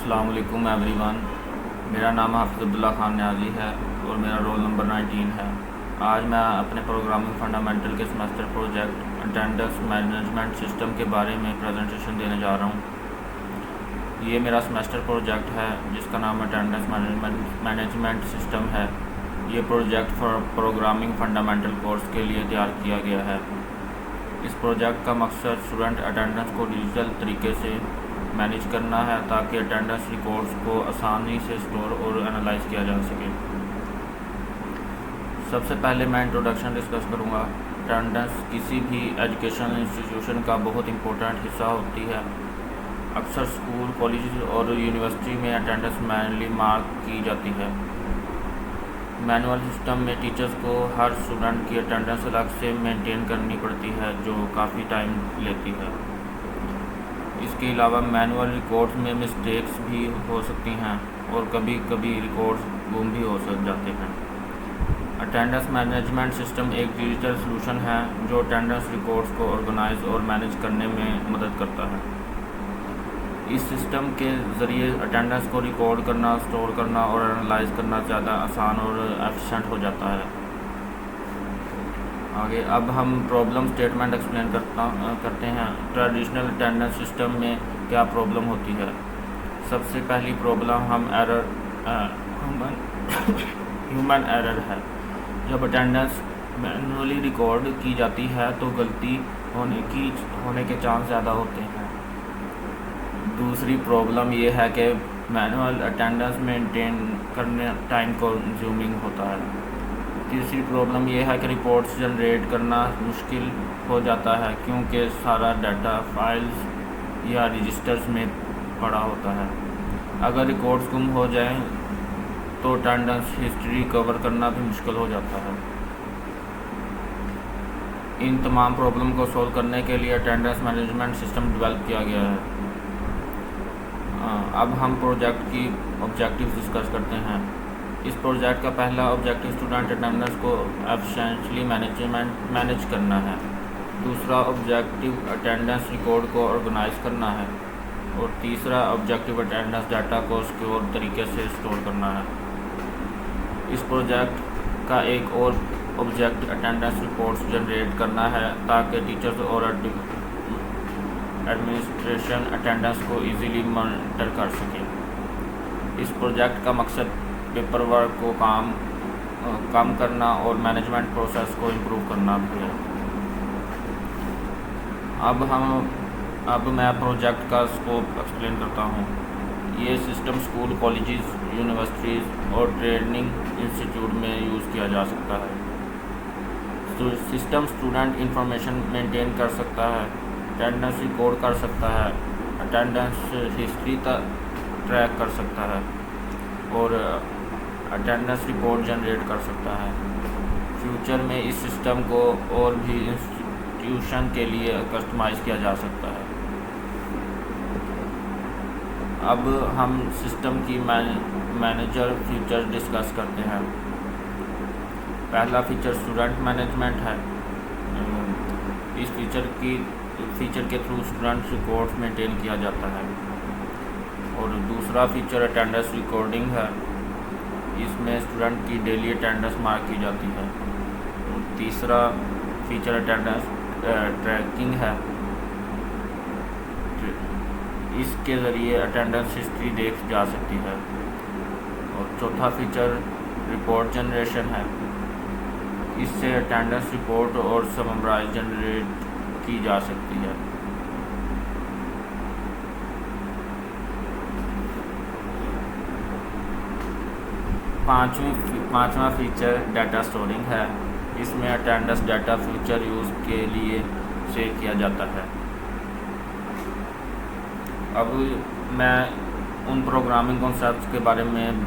अस्सलाम वालेकुम एवरीवन। मेरा नाम हाफिज़ अब्दुल्ला खान न्याज़ी है और मेरा रोल नंबर 19 है। आज मैं अपने प्रोग्रामिंग फंडामेंटल के semester project attendance management system के बारे में प्रेजेंटेशन देने जा रहा हूँ। ये मेरा सेमेस्टर प्रोजेक्ट है जिसका नाम अटेंडेंस मैनेजमेंट सिस्टम है। ये project for programming fundamental course के लिए तैयार किया गया है। इस प्रोजेक्ट का मकसद स्टूडेंट अटेंडेंस को डिजिटल तरीके से मैनेज करना है ताकि अटेंडेंस रिकॉर्ड्स को आसानी से स्टोर और एनालाइज किया जा सके। सबसे पहले मैं इंट्रोडक्शन डिस्कस करूँगा। अटेंडेंस किसी भी एजुकेशनल इंस्टीट्यूशन का बहुत इम्पोर्टेंट हिस्सा होती है। अक्सर स्कूल, कॉलेज और यूनिवर्सिटी में अटेंडेंस मैनुअली मार्क की जाती है। मैनुअल सिस्टम में टीचर्स को हर स्टूडेंट की अटेंडेंस अलग से मेंटेन करनी पड़ती है जो काफ़ी टाइम लेती है। इसके अलावा मैनुअल रिकॉर्ड्स में मिस्टेक्स भी हो सकती हैं और कभी कभी रिकॉर्ड्स गुम भी हो जाते हैं। अटेंडेंस मैनेजमेंट सिस्टम एक डिजिटल सॉल्यूशन है जो अटेंडेंस रिकॉर्ड्स को ऑर्गेनाइज और मैनेज करने में मदद करता है। इस सिस्टम के ज़रिए अटेंडेंस को रिकॉर्ड करना, स्टोर करना और एनालाइज करना ज़्यादा आसान और एफिशिएंट हो जाता है। आगे अब हम प्रॉब्लम स्टेटमेंट एक्सप्लेन करते हैं। ट्रेडिशनल अटेंडेंस सिस्टम में क्या प्रॉब्लम होती है। सबसे पहली प्रॉब्लम ह्यूमन एरर है। जब अटेंडेंस मैनुअली रिकॉर्ड की जाती है तो गलती होने के चांस ज़्यादा होते हैं। दूसरी प्रॉब्लम ये है कि मैनुअल अटेंडेंस मेंटेन करने टाइम कंज्यूमिंग होता है। तीसरी प्रॉब्लम यह है कि रिपोर्ट्स जनरेट करना मुश्किल हो जाता है क्योंकि सारा डाटा फाइल्स या रजिस्टर्स में पड़ा होता है। अगर रिकॉर्ड्स गुम हो जाएं तो अटेंडेंस हिस्ट्री कवर करना भी मुश्किल हो जाता है। इन तमाम प्रॉब्लम को सॉल्व करने के लिए अटेंडेंस मैनेजमेंट सिस्टम डेवलप किया गया है। अब हम प्रोजेक्ट की ऑब्जेक्टिव्स डिस्कस करते हैं। इस प्रोजेक्ट का पहला ऑब्जेक्टिव स्टूडेंट अटेंडेंस को एफिशिएंटली मैनेज करना है। दूसरा ऑब्जेक्टिव अटेंडेंस रिकॉर्ड को ऑर्गेनाइज करना है और तीसरा ऑब्जेक्टिव अटेंडेंस डाटा को सिक्योर तरीके से स्टोर करना है। इस प्रोजेक्ट का एक और ऑब्जेक्ट अटेंडेंस रिपोर्ट्स जनरेट करना है ताकि टीचर्स और एडमिनिस्ट्रेशन अटेंडेंस को इजीली मॉनिटर कर सकें। इस प्रोजेक्ट का मकसद पेपर वर्क को कम करना और मैनेजमेंट प्रोसेस को इम्प्रूव करना भी है। अब मैं प्रोजेक्ट का स्कोप एक्सप्लेन करता हूँ। ये सिस्टम स्कूल, कॉलेजेस, यूनिवर्सिटीज़ और ट्रेनिंग इंस्टीट्यूट में यूज़ किया जा सकता है। सिस्टम स्टूडेंट इंफॉर्मेशन मेंटेन कर सकता है, अटेंडेंस रिकॉर्ड कर सकता है, अटेंडेंस हिस्ट्री ट्रैक कर सकता है और अटेंडेंस रिपोर्ट जनरेट कर सकता है। फ्यूचर में इस सिस्टम को और भी इंस्टीट्यूशन के लिए कस्टमाइज़ किया जा सकता है। अब हम सिस्टम की मैनेजर फीचर डिस्कस करते हैं। पहला फीचर स्टूडेंट मैनेजमेंट है। इस फीचर के थ्रू स्टूडेंट रिकॉर्ड्स मेंटेन किया जाता है। और दूसरा फीचर अटेंडेंस रिकॉर्डिंग है। इसमें स्टूडेंट की डेली अटेंडेंस मार्क की जाती है। और तीसरा फीचर अटेंडेंस ट्रैकिंग है। इसके ज़रिए अटेंडेंस हिस्ट्री देख जा सकती है। और चौथा फीचर रिपोर्ट जनरेशन है। इससे अटेंडेंस रिपोर्ट और समराइज जनरेट की जा सकती है। पाँचवा फीचर डाटा स्टोरिंग है। इसमें अटेंडेंस डाटा फ्यूचर यूज़ के लिए सेव किया जाता है। अब मैं उन प्रोग्रामिंग कॉन्सेप्ट्स के बारे में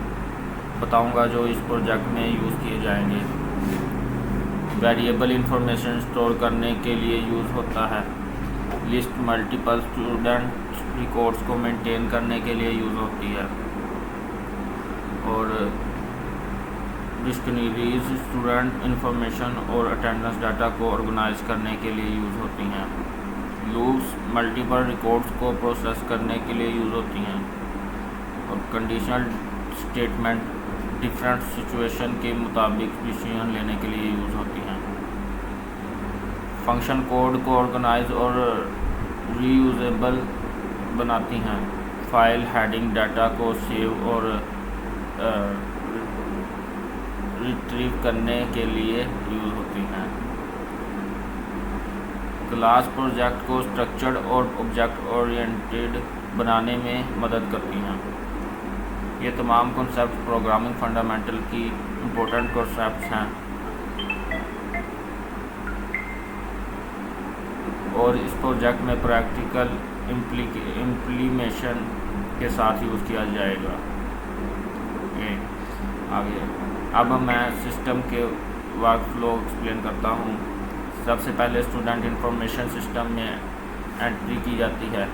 बताऊंगा जो इस प्रोजेक्ट में यूज़ किए जाएंगे। वेरिएबल इंफॉर्मेशन स्टोर करने के लिए यूज़ होता है। लिस्ट मल्टीपल स्टूडेंट रिकॉर्ड्स को मेंटेन करने के लिए यूज़ होती है। और डिक्शनरीज स्टूडेंट इंफॉर्मेशन और अटेंडेंस डाटा को ऑर्गेनाइज करने के लिए यूज़ होती हैं। लूप्स मल्टीपल रिकॉर्ड्स को प्रोसेस करने के लिए यूज़ होती हैं। और कंडीशनल स्टेटमेंट डिफरेंट सिचुएशन के मुताबिक डिसीजन लेने के लिए यूज़ होती हैं। फंक्शन कोड को ऑर्गेनाइज और रीयूजेबल बनाती हैं। फाइल हेडिंग डाटा को सेव और रिट्रीव करने के लिए यूज़ होती हैं। क्लास प्रोजेक्ट को स्ट्रक्चर्ड और ऑब्जेक्ट ओरिएंटेड बनाने में मदद करती हैं। ये तमाम कॉन्सेप्ट प्रोग्रामिंग फंडामेंटल की इम्पोर्टेंट कॉन्सेप्ट्स हैं और इस प्रोजेक्ट में प्रैक्टिकल इम्प्लीमेशन के साथ यूज़ किया जाएगा। आगे अब मैं सिस्टम के वर्क फ्लो एक्सप्लेन करता हूँ। सबसे पहले स्टूडेंट इंफॉर्मेशन सिस्टम में एंट्री की जाती है।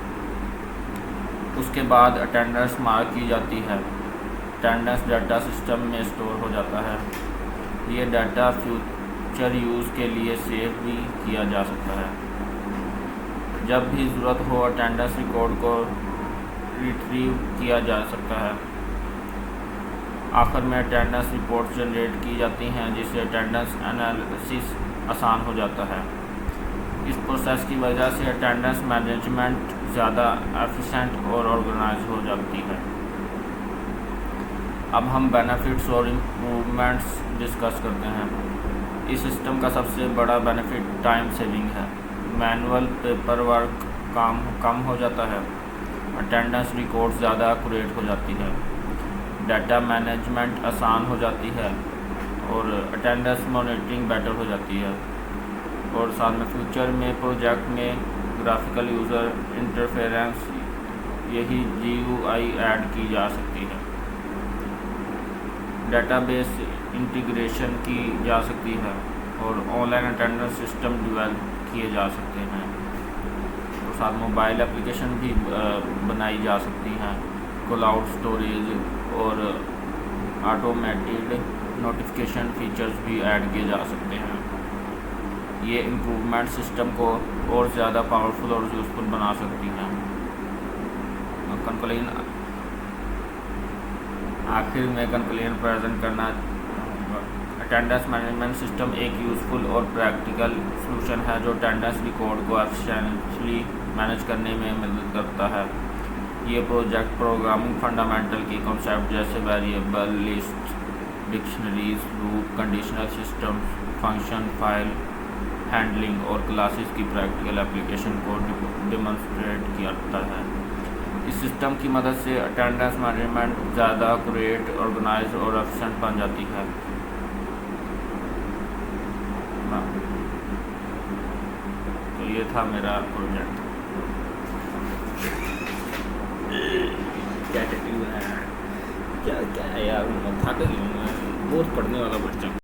उसके बाद अटेंडेंस मार्क की जाती है। अटेंडेंस डाटा सिस्टम में स्टोर हो जाता है। ये डाटा फ्यूचर यूज़ के लिए सेव भी किया जा सकता है। जब भी ज़रूरत हो अटेंडेंस रिकॉर्ड को रिट्रीव किया जा सकता है। आखिर में अटेंडेंस रिपोर्ट जनरेट की जाती हैं जिससे अटेंडेंस एनालिसिस आसान हो जाता है। इस प्रोसेस की वजह से अटेंडेंस मैनेजमेंट ज़्यादा एफिशिएंट और ऑर्गेनाइज हो जाती है। अब हम बेनिफिट्स और इम्प्रूवमेंट्स डिस्कस करते हैं। इस सिस्टम का सबसे बड़ा बेनिफिट टाइम सेविंग है। मैनुअल पेपर वर्क कम हो जाता है। अटेंडेंस रिकॉर्ड ज़्यादा एक्यूरेट हो जाती है। डाटा मैनेजमेंट आसान हो जाती है और अटेंडेंस मॉनिटरिंग बेटर हो जाती है। और साथ में फ्यूचर में प्रोजेक्ट में ग्राफिकल यूज़र इंटरफेरेंस यही GUI ऐड की जा सकती है। डेटाबेस इंटीग्रेशन की जा सकती है और ऑनलाइन अटेंडेंस सिस्टम डेवलप किए जा सकते हैं। और साथ मोबाइल एप्लीकेशन भी बनाई जा सकती हैं। क्लाउड स्टोरेज और ऑटोमेटेड नोटिफिकेशन फीचर्स भी ऐड किए जा सकते हैं। ये इम्प्रूवमेंट सिस्टम को और ज़्यादा पावरफुल और यूज़फुल बना सकती हैं। कंक्लूजन आखिर में कंक्लूजन प्रेजेंट करना। अटेंडेंस मैनेजमेंट सिस्टम एक यूज़फुल और प्रैक्टिकल सॉल्यूशन है जो अटेंडेंस रिकॉर्ड को एफिशिएंटली मैनेज करने में मदद करता है। ये प्रोजेक्ट प्रोग्रामिंग फंडामेंटल की कॉन्सेप्ट जैसे variable, list, dictionaries, loop, conditional system, function, file handling और क्लासेस की प्रैक्टिकल एप्लीकेशन को डेमोंस्ट्रेट करता है। इस सिस्टम की मदद से अटेंडेंस मैनेजमेंट ज़्यादा एक्यूरेट, ऑर्गेनाइज और एफिशिएंट बन जाती है। तो ये था मेरा प्रोजेक्ट। क्या है यार, मैं थक गया हूँ। बहुत पढ़ने वाला बच्चा।